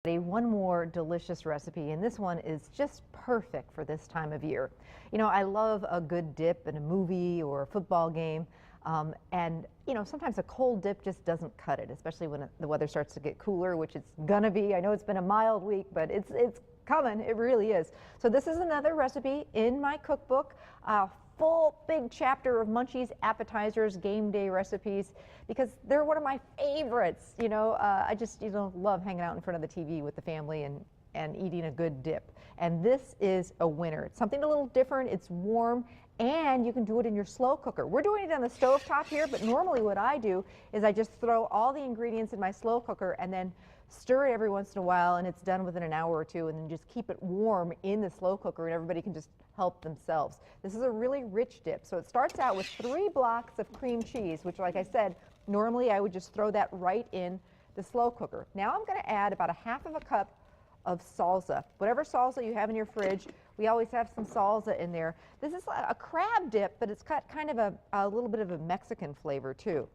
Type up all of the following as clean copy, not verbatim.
One more delicious recipe, and this one is just perfect for this time of year. You know, I love a good dip in a movie or a football game, and you know, sometimes a cold dip just doesn't cut it, especially when the weather starts to get cooler, which it's gonna be. I know it's been a mild week, but it's coming. It really is. So this is another recipe in my cookbook. Full big chapter of Munchies appetizers, game day recipes, because they're one of my favorites. You know, I just love hanging out in front of the TV with the family and eating a good dip. And this is a winner. It's something a little different. It's warm, and you can do it in your slow cooker. We're doing it on the stove top here, but normally what I do is I just throw all the ingredients in my slow cooker and then stir it every once in a while, and it's done within an hour or two, and then just keep it warm in the slow cooker, and everybody can just help themselves. This is a really rich dip. So it starts out with 3 blocks of cream cheese, which, like I said, normally I would just throw that right in the slow cooker. Now I'm going to add about 1/2 cup of salsa. Whatever salsa you have in your fridge, we always have some salsa in there. This is a crab dip, but it's got kind of a little bit of a Mexican flavor too.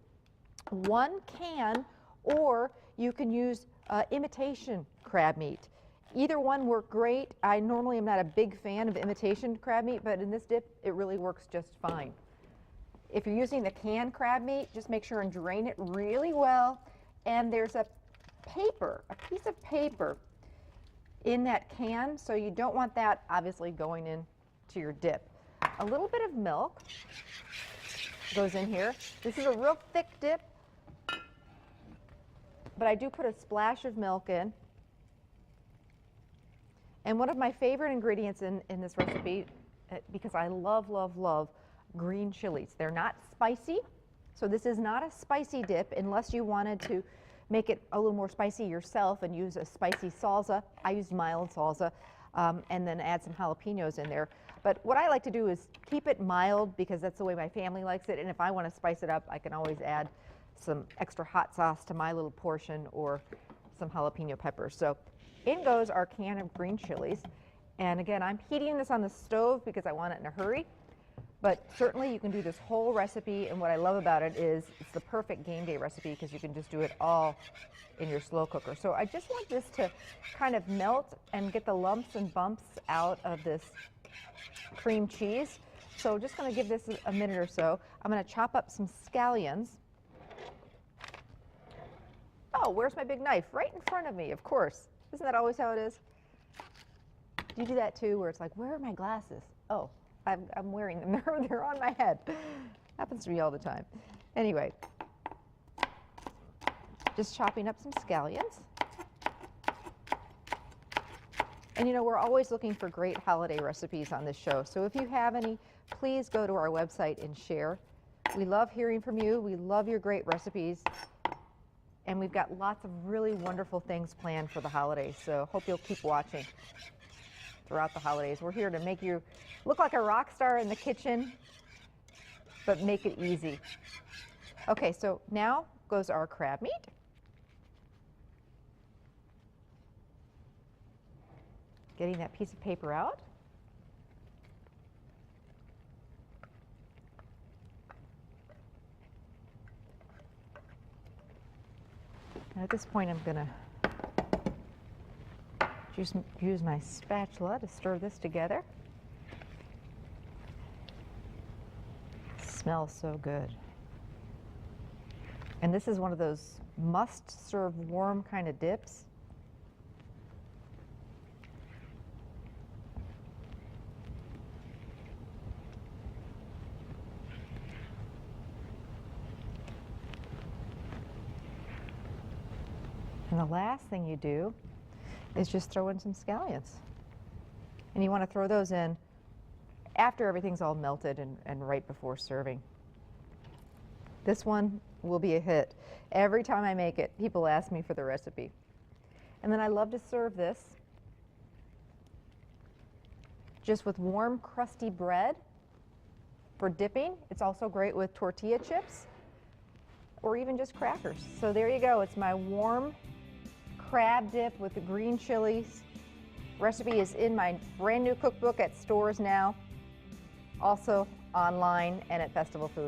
1 can, or you can use imitation crab meat. Either one work great. I normally am not a big fan of imitation crab meat, but in this dip, it really works just fine. If you're using the canned crab meat, just make sure and drain it really well. And there's a piece of paper in that can, so you don't want that obviously going into your dip. A little bit of milk goes in here. This is a real thick dip, but I do put a splash of milk in. And one of my favorite ingredients in this recipe, because I love, love, love green chilies. They're not spicy, so this is not a spicy dip unless you wanted to make it a little more spicy yourself and use a spicy salsa. I used mild salsa, and then add some jalapenos in there. But what I like to do is keep it mild because that's the way my family likes it, and if I want to spice it up, I can always add some extra hot sauce to my little portion or some jalapeno peppers. So in goes our can of green chilies. And again, I'm heating this on the stove because I want it in a hurry. But certainly you can do this whole recipe, and what I love about it is it's the perfect game day recipe because you can just do it all in your slow cooker. So I just want this to kind of melt and get the lumps and bumps out of this cream cheese. So just going to give this a minute or so. I'm going to chop up some scallions. Oh, where's my big knife? Right in front of me, of course. Isn't that always how it is? Do you do that too, where it's like, where are my glasses? Oh, I'm wearing them. They're on my head. Happens to me all the time. Anyway, just chopping up some scallions. And you know, we're always looking for great holiday recipes on this show. So if you have any, please go to our website and share. We love hearing from you. We love your great recipes. And we've got lots of really wonderful things planned for the holidays, so hope you'll keep watching throughout the holidays. We're here to make you look like a rock star in the kitchen, but make it easy. Okay, so now goes our crab meat. Getting that piece of paper out. And at this point, I'm going to use my spatula to stir this together. Smells so good. And this is one of those must-serve warm kind of dips. And the last thing you do is just throw in some scallions. And you want to throw those in after everything's all melted and right before serving. This one will be a hit. Every time I make it, people ask me for the recipe. And then I love to serve this just with warm, crusty bread for dipping. It's also great with tortilla chips or even just crackers. So there you go. It's my warm crab dip with the green chilies. Recipe is in my brand new cookbook at stores now, also online and at Festival Foods.